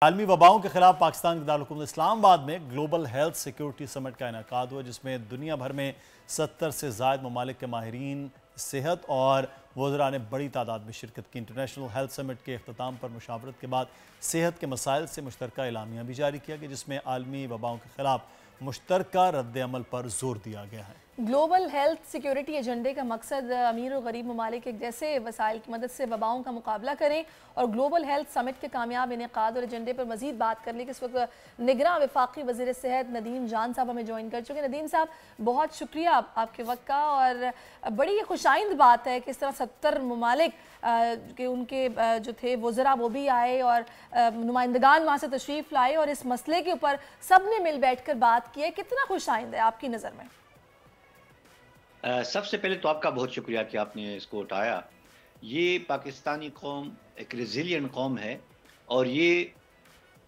आलमी वबाओं के खिलाफ पाकिस्तान के दारुल इस्लामाबाद में ग्लोबल हेल्थ सिक्योरिटी समिट का इनेकाद हुआ, जिसमें दुनिया भर में 70 से ज़ायद ममालिक के माहिरीन सेहत और वज़रा ने बड़ी तादाद में शिरकत की। इंटरनेशनल हेल्थ समिट के अख्ताम पर मुशावरत के बाद सेहत के मसाइल से मुश्तरका एलामिया भी जारी किया गया, जिसमें आलमी वबाओं के खिलाफ मुश्तरका रद्द अमल पर जोर दिया गया है। ग्लोबल हेल्थ सिक्योरिटी एजेंडे का मकसद अमीर और गरीब ममालिक एक जैसे वसाइल की मदद से वबाओं का मुकाबला करें और ग्लोबल हेल्थ समिट के कामयाब इनेकाद और एजेंडे पर मजीद बात करने के इस वक्त निगरां वफाकी वज़ीर सेहत नदीम जान साहब हमें ज्वाइन कर चुके हैं। नदीम साहब, बहुत शुक्रिया आपके वक्त का, और बड़ी खुशाइंद बात है कि इस तरह 70 ममालिक के उनके जो थे वज़रा वो भी आए और नुमाइंदगान वहाँ से तशरीफ़ लाए और इस मसले के ऊपर सब ने मिल बैठ कर बात की है। कितना खुशाइंद है आपकी नज़र में? सबसे पहले तो आपका बहुत शुक्रिया कि आपने इसको उठाया। ये पाकिस्तानी कौम एक रेजिलियंट कौम है और ये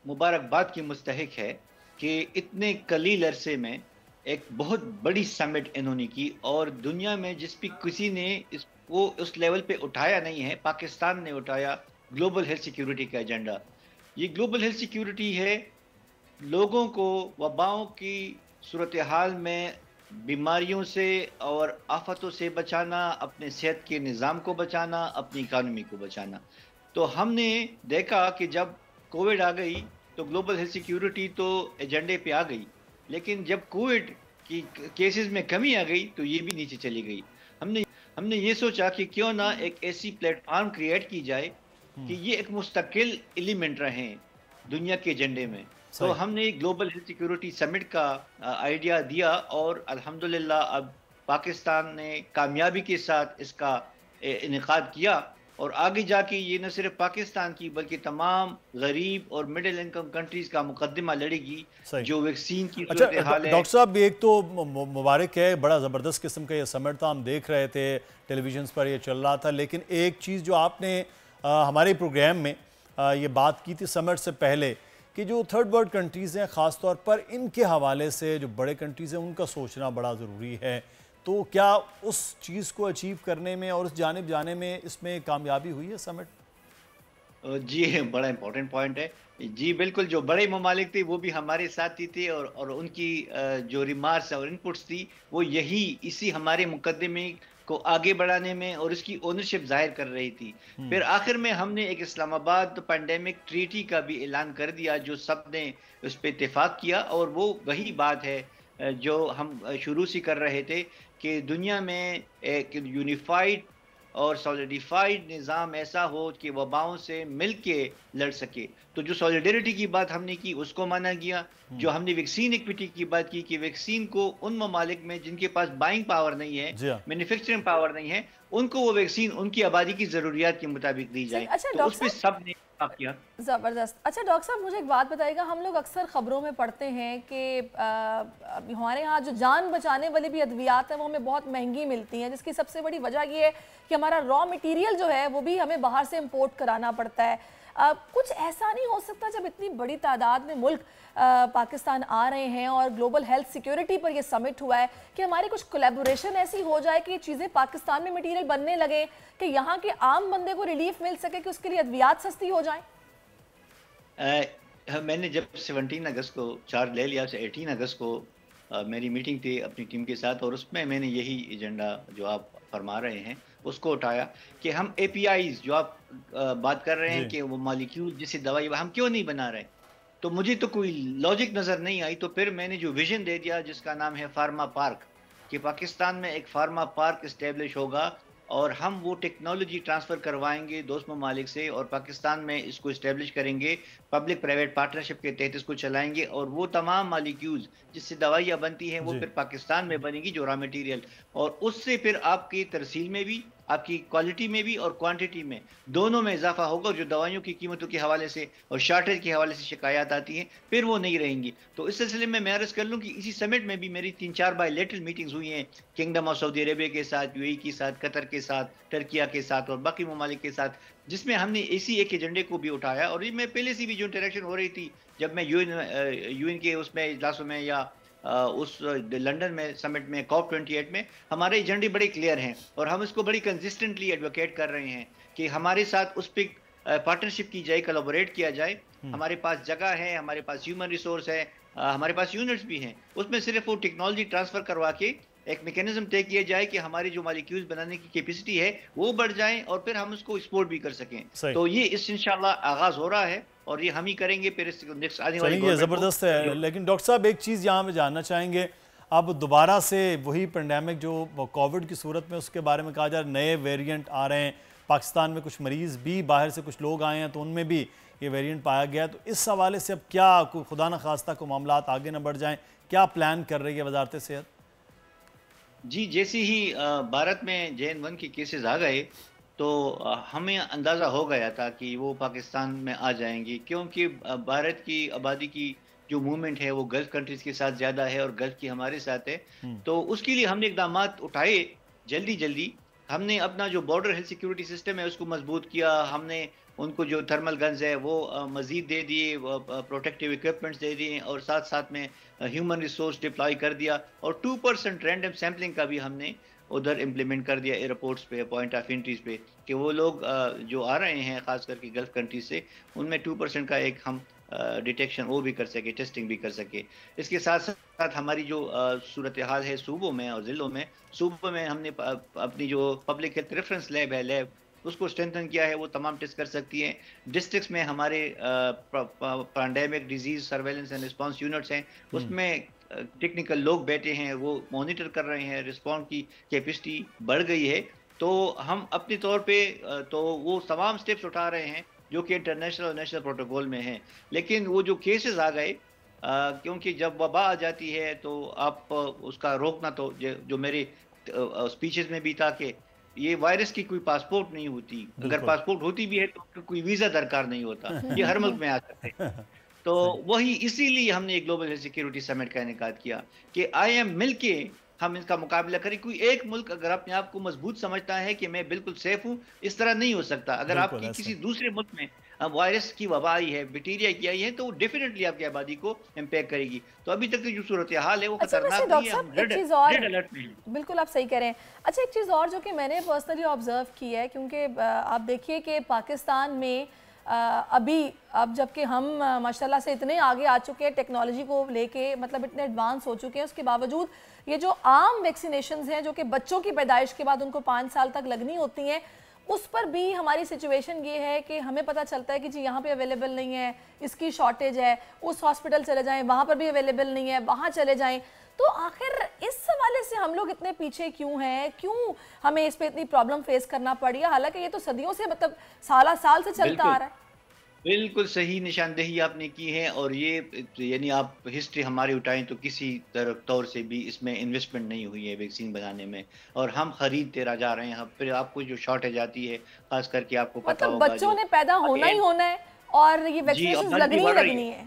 मुबारकबाद की मुस्तहिक है कि इतने कलील अरसे में एक बहुत बड़ी समिट इन्होंने की और दुनिया में जिस भी किसी ने इसको उस लेवल पे उठाया नहीं है, पाकिस्तान ने उठाया ग्लोबल हेल्थ सिक्योरिटी का एजेंडा। ये ग्लोबल हेल्थ सिक्योरिटी है लोगों को वबाओं की सूरत हाल में बीमारियों से और आफतों से बचाना, अपने सेहत के निज़ाम को बचाना, अपनी इकानमी को बचाना। तो हमने देखा कि जब कोविड आ गई तो ग्लोबल हेल्थ सिक्योरिटी तो एजेंडे पे आ गई, लेकिन जब कोविड की केसेस में कमी आ गई तो ये भी नीचे चली गई। हमने ये सोचा कि क्यों ना एक ऐसी प्लेटफॉर्म क्रिएट की जाए कि ये एक मुस्तकिल एलिमेंट रहे दुनिया के एजेंडे में। तो हमने ग्लोबल हेल्थ सिक्योरिटी समिट का आइडिया दिया और अल्हम्दुलिल्लाह अब पाकिस्तान ने कामयाबी के साथ इसका इनेकाद किया और आगे जाके ये न सिर्फ पाकिस्तान की बल्कि तमाम गरीब और मिडिल इनकम कंट्रीज का मुकदमा लड़ेगी जो वैक्सीन की सूरत हाल है। डॉक्टर साहब, एक तो मुबारक है, बड़ा ज़बरदस्त किस्म का ये समिट था, हम देख रहे थे टेलीविजन पर ये चल रहा था, लेकिन एक चीज़ जो आपने हमारे प्रोग्राम में ये बात की थी समिट से पहले कि जो थर्ड वर्ल्ड कंट्रीज़ हैं ख़ास तौर पर इनके हवाले से जो बड़े कंट्रीज़ हैं उनका सोचना बड़ा ज़रूरी है, तो क्या उस चीज़ को अचीव करने में और उस जानिब जाने में इसमें कामयाबी हुई है समिट? जी, बड़ा इंपॉर्टेंट पॉइंट है। जी बिल्कुल, जो बड़े ममालिक थे वो भी हमारे साथ ही थे और उनकी जो रिमार्क्स और इनपुट्स थी वो यही इसी हमारे मुकदमे को आगे बढ़ाने में और इसकी ओनरशिप जाहिर कर रही थी। फिर आखिर में हमने एक इस्लामाबाद पैंडेमिक ट्रीटी का भी ऐलान कर दिया जो सब ने उस पर इत्तेफाक किया, और वो वही बात है जो हम शुरू से कर रहे थे कि दुनिया में एक यूनिफाइड और सॉलिडिफाइड निज़ाम ऐसा हो कि वबाओं से मिल के लड़ सके। तो जो सॉलिडरिटी की बात हमने की उसको माना गया। जो हमने वैक्सीन इक्विटी की बात की कि वैक्सीन को उन ममालिक में जिनके पास बाइंग पावर नहीं है, मैन्युफैक्चरिंग पावर नहीं है, उनको वो वैक्सीन उनकी आबादी की ज़रूरियात के मुताबिक दी जाए। अच्छा, तो उस पर सब ने किया। ज़बरदस्त। अच्छा डॉक्टर साहब, मुझे एक बात बताइएगा, हम लोग अक्सर ख़बरों में पढ़ते हैं कि हमारे यहाँ जो जान बचाने वाली भी अद्वियात हैं वो हमें बहुत महंगी मिलती हैं, जिसकी सबसे बड़ी वजह ये है कि हमारा रॉ मटेरियल जो है वो भी हमें बाहर से इंपोर्ट कराना पड़ता है। कुछ ऐसा नहीं हो सकता जब इतनी बड़ी तादाद में मुल्क पाकिस्तान आ रहे हैं और ग्लोबल हेल्थ सिक्योरिटी पर ये समिट हुआ है कि हमारी कुछ कोलैबोरेशन ऐसी हो जाए कि ये चीज़ें पाकिस्तान में मटेरियल बनने लगे कि यहाँ के आम बंदे को रिलीफ मिल सके, कि उसके लिए अद्वियात सस्ती हो जाए? मैंने जब 17 अगस्त को चार्ज ले लिया, 18 अगस्त को मेरी मीटिंग थी अपनी टीम के साथ और उसमें मैंने यही एजेंडा जो आप फरमा रहे हैं उसको उठाया कि हम APIs जो आप बात कर रहे हैं कि वो मॉलिक्यूल जिससे दवाई हम क्यों नहीं बना रहे। तो मुझे तो कोई लॉजिक नज़र नहीं आई, तो फिर मैंने जो विजन दे दिया जिसका नाम है फार्मा पार्क, कि पाकिस्तान में एक फार्मा पार्क इस्टेब्लिश होगा और हम वो टेक्नोलॉजी ट्रांसफ़र करवाएंगे दोस्त ममालिक से और पाकिस्तान में इसको इस्टेब्लिश करेंगे, पब्लिक प्राइवेट पार्टनरशिप के तहत इसको चलाएंगे और वो तमाम मॉलिक्यूल्स जिससे दवाइयाँ बनती हैं वो फिर पाकिस्तान में बनेगी जो रॉ मटेरियल, और उससे फिर आपकी तरसील में भी, आपकी क्वालिटी में भी और क्वांटिटी में दोनों में इजाफा होगा। जो दवाइयों की कीमतों के हवाले से और शार्टेज के हवाले से शिकायत आती हैं फिर वो नहीं रहेंगी। तो इस सिलसिले में मैं अर्ज़ कर लूँ कि इसी समिट में भी मेरी 3-4 बायलैटरल मीटिंग्स हुई हैं किंगडम ऑफ सऊदी अरेबिया के साथ, UAE के साथ, कतर के साथ, टर्किया के साथ और बाकी ममालिक के साथ, जिसमें हमने इसी एक एजेंडे को भी उठाया। और ये मैं पहले से भी जो इंटरेक्शन हो रही थी जब मैं यूएन के उसमें इजलासों में या उस लंदन में समिट में COP28 में हमारे एजेंडे बड़े क्लियर हैं और हम इसको बड़ी कंसिस्टेंटली एडवोकेट कर रहे हैं कि हमारे साथ उस पर पार्टनरशिप की जाए, कोलैबोरेट किया जाए। हमारे पास जगह है, हमारे पास ह्यूमन रिसोर्स है, हमारे पास यूनिट्स भी हैं, उसमें सिर्फ वो टेक्नोलॉजी ट्रांसफर करवा के एक मैकेनिज्म तय किया जाए कि हमारी जो मॉलिक्यूल्स बनाने की कैपेसिटी है वो बढ़ जाए और फिर हम उसको एक्सपोर्ट भी कर सकें। तो ये इस इंशाल्लाह आगाज हो रहा है और ये हम ही करेंगे, फिर नेक्स्ट आने वाली ये ज़बरदस्त है। लेकिन डॉक्टर साहब एक चीज़ यहाँ पे जानना चाहेंगे, अब दोबारा से वही पेंडेमिक जो कोविड की सूरत में उसके बारे में कहा जा रहा है, नए वेरिएंट आ रहे हैं पाकिस्तान में, कुछ मरीज़ भी बाहर से कुछ लोग आए हैं तो उनमें भी ये वेरिएंट पाया गया है। तो इस हवाले से अब क्या कोई खुदा न खास्ता को मामलात आगे न बढ़ जाएं, क्या प्लान कर रही है वजारत सेहत? जी, जैसे ही भारत में JN1 के केसेस आ गए तो हमें अंदाज़ा हो गया था कि वो पाकिस्तान में आ जाएंगे, क्योंकि भारत की आबादी की जो मूवमेंट है वो गल्फ कंट्रीज़ के साथ ज़्यादा है और गल्फ की हमारे साथ है। तो उसके लिए हमने इक़दाम उठाए जल्दी। हमने अपना जो बॉर्डर हेल्थ सिक्योरिटी सिस्टम है उसको मजबूत किया। हमने उनको जो थर्मल गन्स है वो मज़ीद दे दिए, प्रोटेक्टिव इक्विपमेंट्स दे दिए और साथ में ह्यूमन रिसोर्स डिप्लॉय कर दिया। और 2% रैंडम सैम्पलिंग का भी हमने उधर इम्प्लीमेंट कर दिया एयरपोर्ट्स पे, पॉइंट ऑफ एंट्रीज पे, कि वो लोग जो आ रहे हैं ख़ास करके गल्फ कंट्रीज से, उनमें 2% का एक हम डिटेक्शन वो भी कर सके, टेस्टिंग भी कर सके। इसके साथ साथ हमारी जो सूरत हाल है सूबों में और ज़िलों में, सूबों में हमने अपनी जो पब्लिक हेल्थ रेफरेंस लैब है, लैब उसको स्ट्रेंथन किया है, वो तमाम टेस्ट कर सकती हैं। डिस्ट्रिक्ट्स में हमारे pandemic disease surveillance and response units हैं, उसमें टेक्निकल लोग बैठे हैं, वो मॉनिटर कर रहे हैं, रिस्पॉन्स की कैपेसिटी बढ़ गई है। तो हम अपने तौर पे तो वो तमाम स्टेप्स उठा रहे हैं जो कि इंटरनेशनल और नेशनल प्रोटोकॉल में हैं। लेकिन वो जो केसेस आ गए, क्योंकि जब वबा आ जाती है तो आप उसका रोकना, तो जो मेरे स्पीचेस में भी था कि ये वायरस की कोई पासपोर्ट नहीं होती, अगर पासपोर्ट होती भी है तो कोई वीज़ा दरकार नहीं होता, ये हर मुल्क में आ सकते हैं। तो वही इसीलिए हमने एक ग्लोबल हेल्थ सिक्योरिटी समिट का इनेकाद किया कि IM मिलके हम इसका मुकाबला करें। कोई एक मुल्क अगर अपने आप को मजबूत समझता है कि मैं बिल्कुल सेफ हूँ, इस तरह नहीं हो सकता। अगर आपकी किसी दूसरे मुल्क में वायरस की वबा आई है, बैक्टीरिया की आई है, तो वो डेफिनेटली आपकी आबादी को इम्पैक्ट करेगी। तो अभी तक की जो सूरत हाल है वो खतरनाक नहीं है, हम रेड अलर्ट में हैं। बिल्कुल आप सही कह रहे हैं। अच्छा, एक चीज़ और जो कि मैंने पर्सनली ऑब्जर्व की है, क्योंकि आप देखिए कि पाकिस्तान में अब जबकि हम माशाल्लाह से इतने आगे आ चुके हैं टेक्नोलॉजी को लेके, मतलब इतने एडवांस हो चुके हैं, उसके बावजूद ये जो आम वैक्सीनेशंस हैं जो कि बच्चों की पैदाइश के बाद उनको 5 साल तक लगनी होती हैं, उस पर भी हमारी सिचुएशन ये है कि हमें पता चलता है कि जी यहाँ पे अवेलेबल नहीं है, इसकी शॉर्टेज है, उस हॉस्पिटल चले जाएं, वहाँ पर भी अवेलेबल नहीं है, वहाँ चले जाएं। तो आखिर इस हवाले से हम लोग इतने पीछे क्यों हैं, क्यों हमें इस पे इतनी प्रॉब्लम फेस करना पड़ी है, हालांकि ये तो सदियों से, मतलब साल से चलता आ रहा है। बिल्कुल सही निशानदेही आपने की है। और ये यानी आप हिस्ट्री हमारी उठाएं तो किसी तौर से भी इसमें इन्वेस्टमेंट नहीं हुई है वैक्सीन बनाने में, और हम खरीदते रह जा रहे हैं। फिर आपको जो शॉर्टेज आती है, खास करके आपको पता होगा, बच्चों ने पैदा होना ही होना है और ये वैक्सीनेशन लगनी है।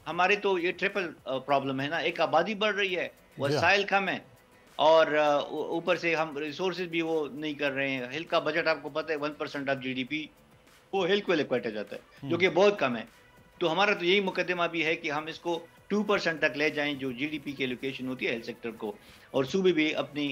हमारे तो ये ट्रिपल प्रॉब्लम है ना, एक आबादी बढ़ रही है, वसाइल कम है, और ऊपर से हम रिसोर्सेज भी वो नहीं कर रहे हैं। हेल्थ का बजट आपको पता है 1% ऑफ GDP वो हेल्थ को इक्वेट जाता है, जो कि बहुत कम है। तो हमारा तो यही मुकदमा भी है कि हम इसको 2% तक ले जाएं, जो GDP की एलोकेशन होती है हेल्थ सेक्टर को, और सूबे भी अपनी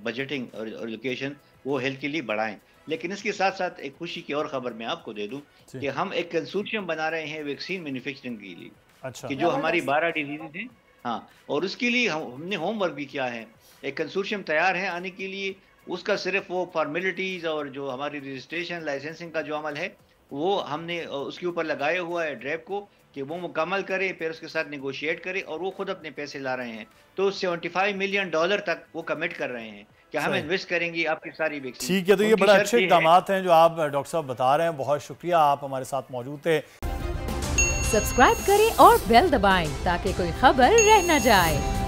बजटिंग और एलोकेशन वो हेल्थ के लिए बढ़ाएं। लेकिन इसके साथ साथ एक खुशी की और खबर मैं आपको दे दूं कि हम एक कंसोर्शियम बना रहे हैं वैक्सीन मैन्युफैक्चरिंग के लिए। अच्छा। कि जो हमारी 12 डिजीज हैं, हाँ, और उसके लिए हमने होमवर्क भी किया है। एक कंसोर्शियम तैयार है आने के लिए, उसका सिर्फ वो फॉर्मेलिटीज़ और जो हमारी रजिस्ट्रेशन लाइसेंसिंग का जो अमल है वो हमने उसके ऊपर लगाया हुआ है ड्राइव को, कि वो मुकम्मल करे, फिर उसके साथ नेगोशिएट करे, और वो खुद अपने पैसे ला रहे हैं। तो $75 मिलियन तक वो कमिट कर रहे हैं कि हम इन्वेस्ट करेंगे आपकी सारी वैक्सीन। ठीक है, तो ये बड़ा अच्छे इक़दाम हैं जो आप डॉक्टर साहब बता रहे हैं। बहुत शुक्रिया, आप हमारे साथ मौजूद थे। सब्सक्राइब करें और बेल दबाएं ताकि कोई खबर रह न जाए।